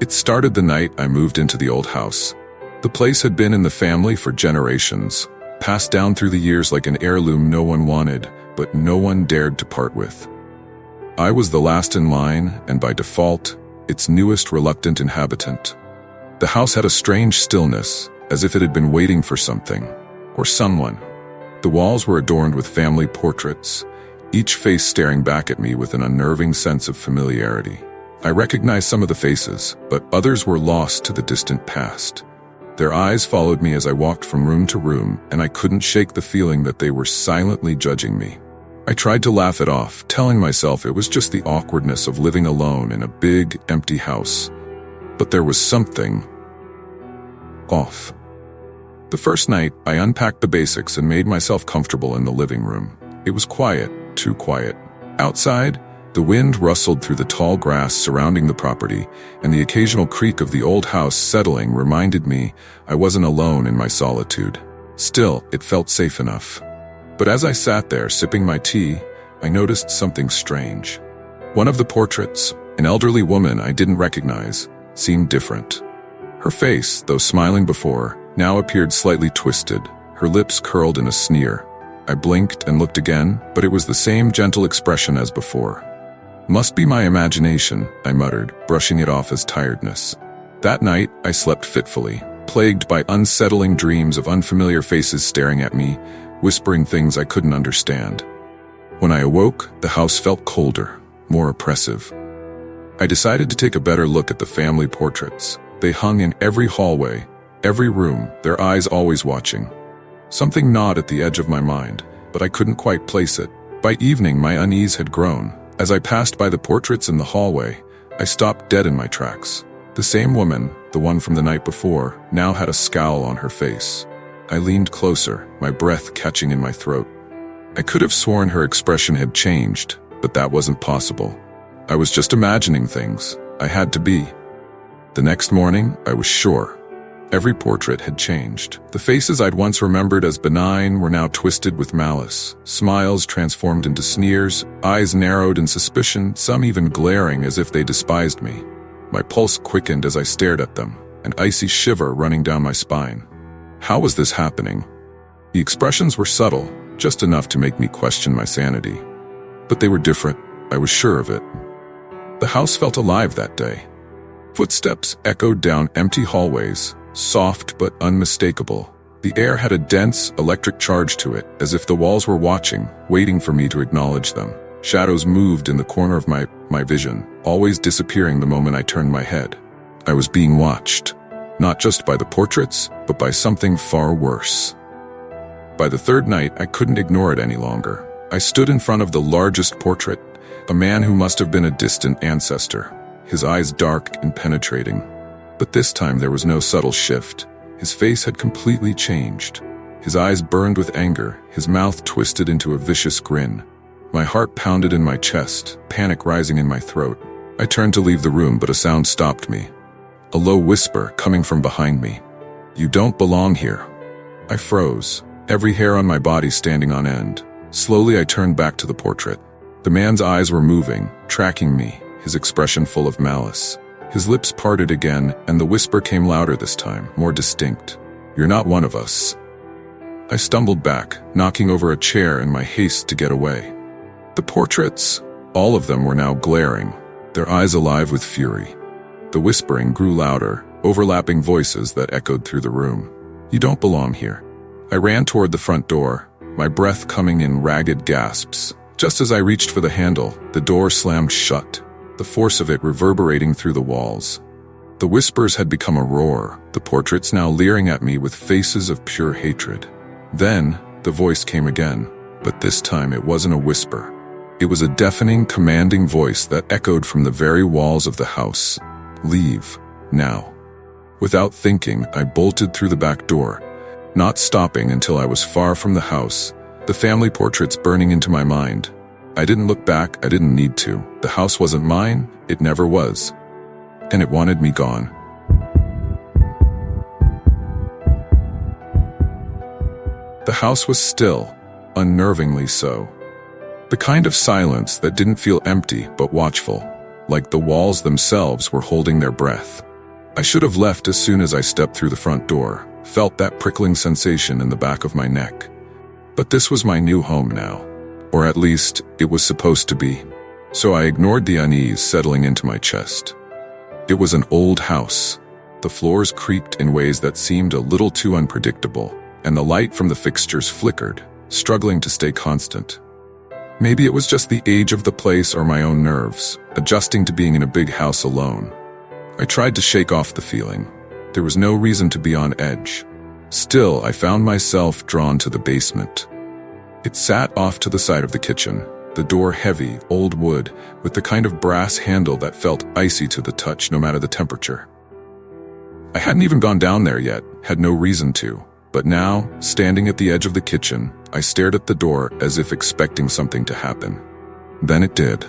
It started the night I moved into the old house. The place had been in the family for generations, passed down through the years like an heirloom no one wanted, but no one dared to part with. I was the last in line, and by default, its newest reluctant inhabitant. The house had a strange stillness, as if it had been waiting for something, or someone. The walls were adorned with family portraits, each face staring back at me with an unnerving sense of familiarity. I recognized some of the faces, but others were lost to the distant past. Their eyes followed me as I walked from room to room, and I couldn't shake the feeling that they were silently judging me. I tried to laugh it off, telling myself it was just the awkwardness of living alone in a big, empty house. But there was something off. The first night, I unpacked the basics and made myself comfortable in the living room. It was quiet, too quiet. Outside, the wind rustled through the tall grass surrounding the property, and the occasional creak of the old house settling reminded me I wasn't alone in my solitude. Still, it felt safe enough. But as I sat there sipping my tea, I noticed something strange. One of the portraits, an elderly woman I didn't recognize, seemed different. Her face, though smiling before, now appeared slightly twisted, her lips curled in a sneer. I blinked and looked again, but it was the same gentle expression as before. "Must be my imagination," I muttered, brushing it off as tiredness. That night, I slept fitfully, plagued by unsettling dreams of unfamiliar faces staring at me, whispering things I couldn't understand. When I awoke, the house felt colder, more oppressive. I decided to take a better look at the family portraits. They hung in every hallway, every room, their eyes always watching. Something gnawed at the edge of my mind, but I couldn't quite place it. By evening, my unease had grown. As I passed by the portraits in the hallway, I stopped dead in my tracks. The same woman, the one from the night before, now had a scowl on her face. I leaned closer, my breath catching in my throat. I could have sworn her expression had changed, but that wasn't possible. I was just imagining things. I had to be. The next morning, I was sure. Every portrait had changed. The faces I'd once remembered as benign were now twisted with malice. Smiles transformed into sneers, eyes narrowed in suspicion, some even glaring as if they despised me. My pulse quickened as I stared at them, an icy shiver running down my spine. How was this happening? The expressions were subtle, just enough to make me question my sanity. But they were different, I was sure of it. The house felt alive that day. Footsteps echoed down empty hallways, soft but unmistakable. The air had a dense, electric charge to it, as if the walls were watching, waiting for me to acknowledge them. Shadows moved in the corner of my vision, always disappearing the moment I turned my head. I was being watched. Not just by the portraits, but by something far worse. By the third night, I couldn't ignore it any longer. I stood in front of the largest portrait, a man who must have been a distant ancestor, his eyes dark and penetrating. But this time there was no subtle shift. His face had completely changed. His eyes burned with anger, his mouth twisted into a vicious grin. My heart pounded in my chest, panic rising in my throat. I turned to leave the room, but a sound stopped me. A low whisper coming from behind me. "You don't belong here." I froze, every hair on my body standing on end. Slowly I turned back to the portrait. The man's eyes were moving, tracking me, his expression full of malice. His lips parted again, and the whisper came louder this time, more distinct. "You're not one of us." I stumbled back, knocking over a chair in my haste to get away. The portraits, all of them were now glaring, their eyes alive with fury. The whispering grew louder, overlapping voices that echoed through the room. "You don't belong here." I ran toward the front door, my breath coming in ragged gasps. Just as I reached for the handle, the door slammed shut, the force of it reverberating through the walls. The whispers had become a roar, the portraits now leering at me with faces of pure hatred. Then, the voice came again, but this time it wasn't a whisper. It was a deafening, commanding voice that echoed from the very walls of the house. "Leave, now." Without thinking, I bolted through the back door, not stopping until I was far from the house, the family portraits burning into my mind. I didn't look back, I didn't need to. The house wasn't mine, it never was. And it wanted me gone. The house was still, unnervingly so. The kind of silence that didn't feel empty but watchful, like the walls themselves were holding their breath. I should have left as soon as I stepped through the front door, felt that prickling sensation in the back of my neck. But this was my new home now. Or at least, it was supposed to be. So I ignored the unease settling into my chest. It was an old house. The floors creaked in ways that seemed a little too unpredictable, and the light from the fixtures flickered, struggling to stay constant. Maybe it was just the age of the place or my own nerves, adjusting to being in a big house alone. I tried to shake off the feeling. There was no reason to be on edge. Still, I found myself drawn to the basement. It sat off to the side of the kitchen, the door heavy, old wood, with the kind of brass handle that felt icy to the touch no matter the temperature. I hadn't even gone down there yet, had no reason to, but now, standing at the edge of the kitchen, I stared at the door as if expecting something to happen. Then it did.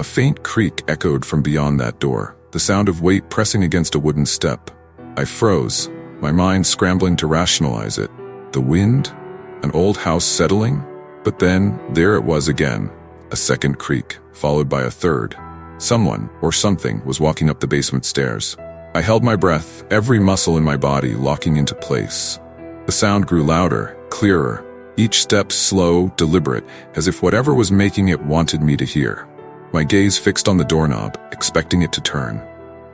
A faint creak echoed from beyond that door, the sound of weight pressing against a wooden step. I froze, my mind scrambling to rationalize it. The wind? An old house settling? But then, there it was again. A second creak, followed by a third. Someone, or something, was walking up the basement stairs. I held my breath, every muscle in my body locking into place. The sound grew louder, clearer, each step slow, deliberate, as if whatever was making it wanted me to hear. My gaze fixed on the doorknob, expecting it to turn.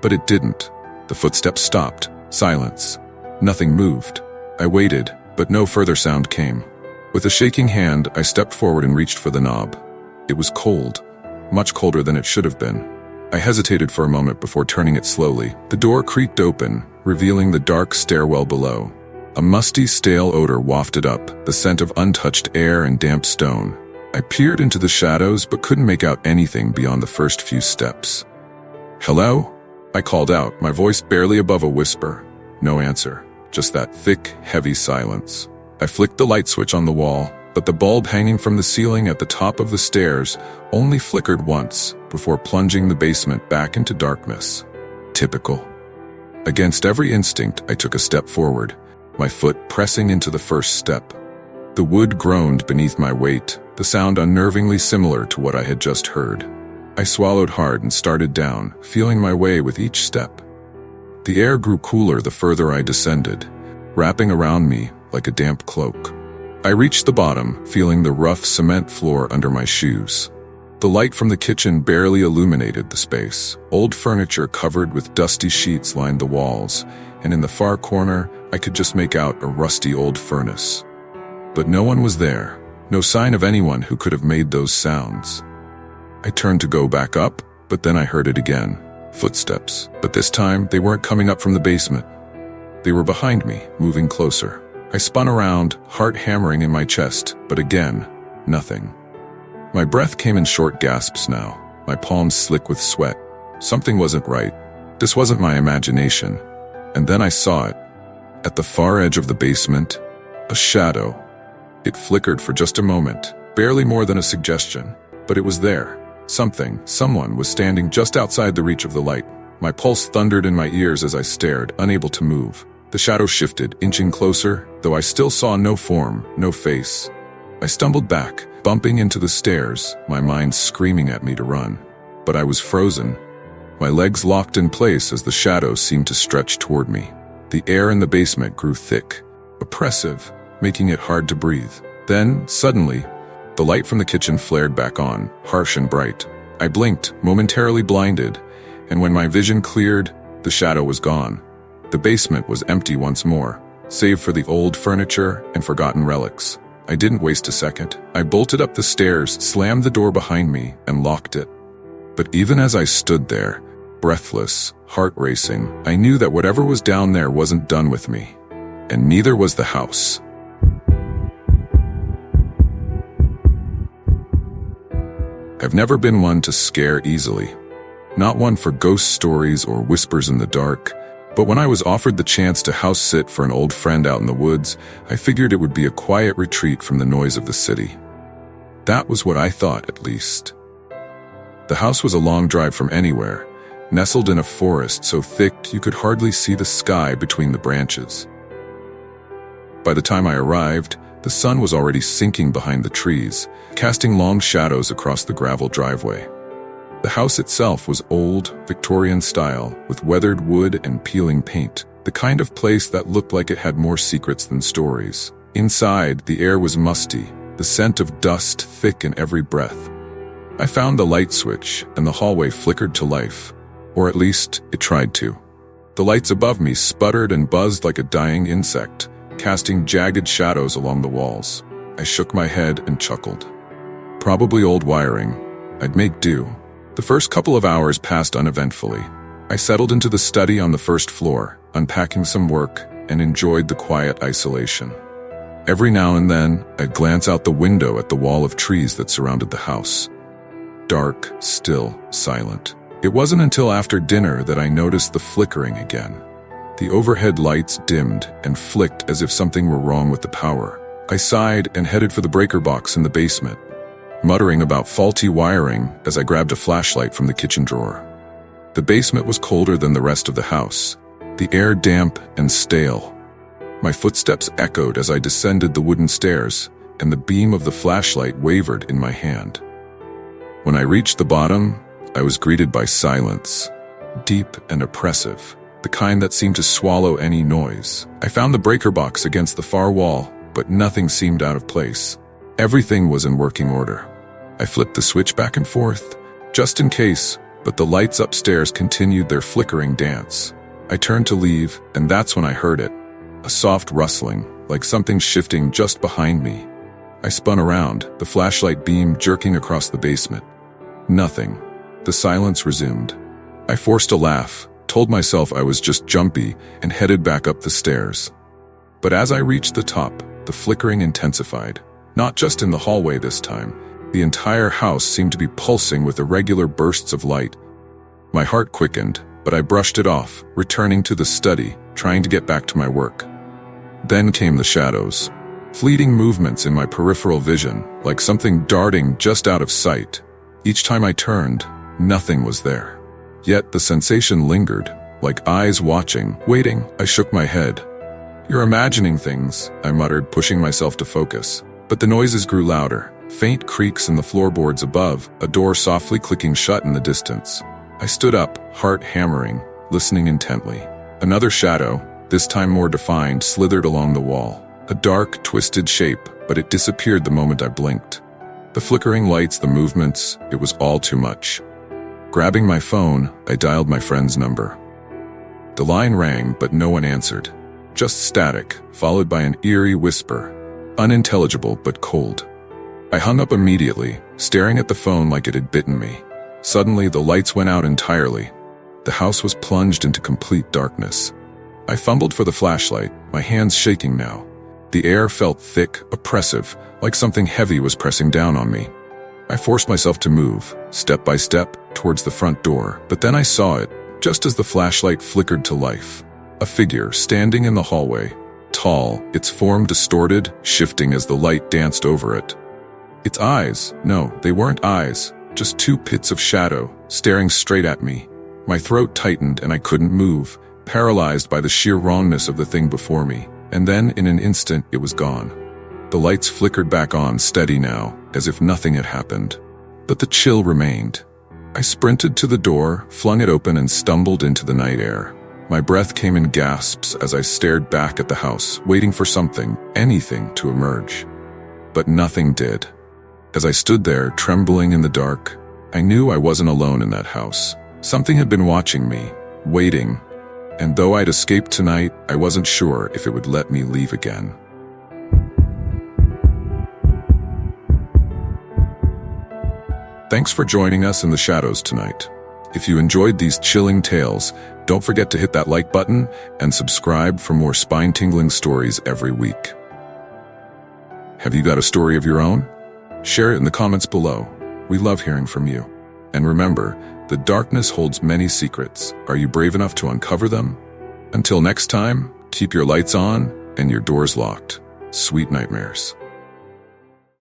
But it didn't. The footsteps stopped. Silence. Nothing moved. I waited, but no further sound came. With a shaking hand, I stepped forward and reached for the knob. It was cold, much colder than it should have been. I hesitated for a moment before turning it slowly. The door creaked open, revealing the dark stairwell below. A musty, stale odor wafted up, the scent of untouched air and damp stone. I peered into the shadows but couldn't make out anything beyond the first few steps. "Hello?" I called out, my voice barely above a whisper. No answer, just that thick, heavy silence. I flicked the light switch on the wall, but the bulb hanging from the ceiling at the top of the stairs only flickered once before plunging the basement back into darkness. Typical. Against every instinct, I took a step forward, my foot pressing into the first step. The wood groaned beneath my weight, the sound unnervingly similar to what I had just heard. I swallowed hard and started down, feeling my way with each step. The air grew cooler the further I descended, wrapping around me like a damp cloak. I reached the bottom, feeling the rough cement floor under my shoes. The light from the kitchen barely illuminated the space. Old furniture covered with dusty sheets lined the walls, and in the far corner, I could just make out a rusty old furnace. But no one was there, no sign of anyone who could have made those sounds. I turned to go back up, but then I heard it again. Footsteps, but this time they weren't coming up from the basement. They were behind me, moving closer. I spun around, heart hammering in my chest, but again, nothing. My breath came in short gasps now, my palms slick with sweat. Something wasn't right. This wasn't my imagination. And then I saw it. At the far edge of the basement, a shadow. It flickered for just a moment, barely more than a suggestion, but it was there. Someone was standing just outside the reach of the light. My pulse thundered in my ears as I stared, unable to move. The shadow shifted, inching closer, though I still saw no form, no face. I stumbled back, bumping into the stairs, my mind screaming at me to run. But I was frozen. My legs locked in place as the shadow seemed to stretch toward me. The air in the basement grew thick, oppressive, making it hard to breathe. Then, suddenly, the light from the kitchen flared back on, harsh and bright. I blinked, momentarily blinded, and when my vision cleared, the shadow was gone. The basement was empty once more, save for the old furniture and forgotten relics. I didn't waste a second. I bolted up the stairs, slammed the door behind me, and locked it. But even as I stood there, breathless, heart racing, I knew that whatever was down there wasn't done with me. And neither was the house. I've never been one to scare easily. Not one for ghost stories or whispers in the dark. But when I was offered the chance to house sit for an old friend out in the woods, I figured it would be a quiet retreat from the noise of the city. That was what I thought, at least. The house was a long drive from anywhere, nestled in a forest so thick you could hardly see the sky between the branches. By the time I arrived, the sun was already sinking behind the trees, casting long shadows across the gravel driveway. The house itself was old, Victorian style, with weathered wood and peeling paint, the kind of place that looked like it had more secrets than stories. Inside, the air was musty, the scent of dust thick in every breath. I found the light switch, and the hallway flickered to life. Or at least, it tried to. The lights above me sputtered and buzzed like a dying insect, casting jagged shadows along the walls. I shook my head and chuckled. Probably old wiring. I'd make do. The first couple of hours passed uneventfully. I settled into the study on the first floor, unpacking some work, and enjoyed the quiet isolation. Every now and then, I'd glance out the window at the wall of trees that surrounded the house. Dark, still, silent. It wasn't until after dinner that I noticed the flickering again. The overhead lights dimmed and flicked as if something were wrong with the power. I sighed and headed for the breaker box in the basement, muttering about faulty wiring as I grabbed a flashlight from the kitchen drawer. The basement was colder than the rest of the house, the air damp and stale. My footsteps echoed as I descended the wooden stairs, and the beam of the flashlight wavered in my hand. When I reached the bottom, I was greeted by silence, deep and oppressive, the kind that seemed to swallow any noise. I found the breaker box against the far wall, but nothing seemed out of place. Everything was in working order. I flipped the switch back and forth, just in case, but the lights upstairs continued their flickering dance. I turned to leave, and that's when I heard it. A soft rustling, like something shifting just behind me. I spun around, the flashlight beam jerking across the basement. Nothing. The silence resumed. I forced a laugh, told myself I was just jumpy, and headed back up the stairs. But as I reached the top, the flickering intensified. Not just in the hallway this time. The entire house seemed to be pulsing with irregular bursts of light. My heart quickened, but I brushed it off, returning to the study, trying to get back to my work. Then came the shadows. Fleeting movements in my peripheral vision, like something darting just out of sight. Each time I turned, nothing was there. Yet the sensation lingered, like eyes watching, waiting. I shook my head. "You're imagining things," I muttered, pushing myself to focus. But the noises grew louder, faint creaks in the floorboards above, a door softly clicking shut in the distance. I stood up, heart hammering, listening intently. Another shadow, this time more defined, slithered along the wall. A dark, twisted shape, but it disappeared the moment I blinked. The flickering lights, the movements, it was all too much. Grabbing my phone, I dialed my friend's number. The line rang, but no one answered. Just static, followed by an eerie whisper. Unintelligible but cold. I hung up immediately, staring at the phone like it had bitten me. Suddenly, the lights went out entirely. The house was plunged into complete darkness. I fumbled for the flashlight, my hands shaking now. The air felt thick, oppressive, like something heavy was pressing down on me. I forced myself to move, step by step, towards the front door, but then I saw it, just as the flashlight flickered to life. A figure standing in the hallway. Tall, its form distorted, shifting as the light danced over it. Its eyes, no, they weren't eyes, just two pits of shadow, staring straight at me. My throat tightened and I couldn't move, paralyzed by the sheer wrongness of the thing before me. And then, in an instant, it was gone. The lights flickered back on, steady now, as if nothing had happened. But the chill remained. I sprinted to the door, flung it open and stumbled into the night air. My breath came in gasps as I stared back at the house, waiting for something, anything, to emerge. But nothing did. As I stood there, trembling in the dark, I knew I wasn't alone in that house. Something had been watching me, waiting, and though I'd escaped tonight, I wasn't sure if it would let me leave again. Thanks for joining us in the shadows tonight. If you enjoyed these chilling tales, don't forget to hit that like button and subscribe for more spine-tingling stories every week. Have you got a story of your own? Share it in the comments below. We love hearing from you. And remember, the darkness holds many secrets. Are you brave enough to uncover them? Until next time, keep your lights on and your doors locked. Sweet nightmares.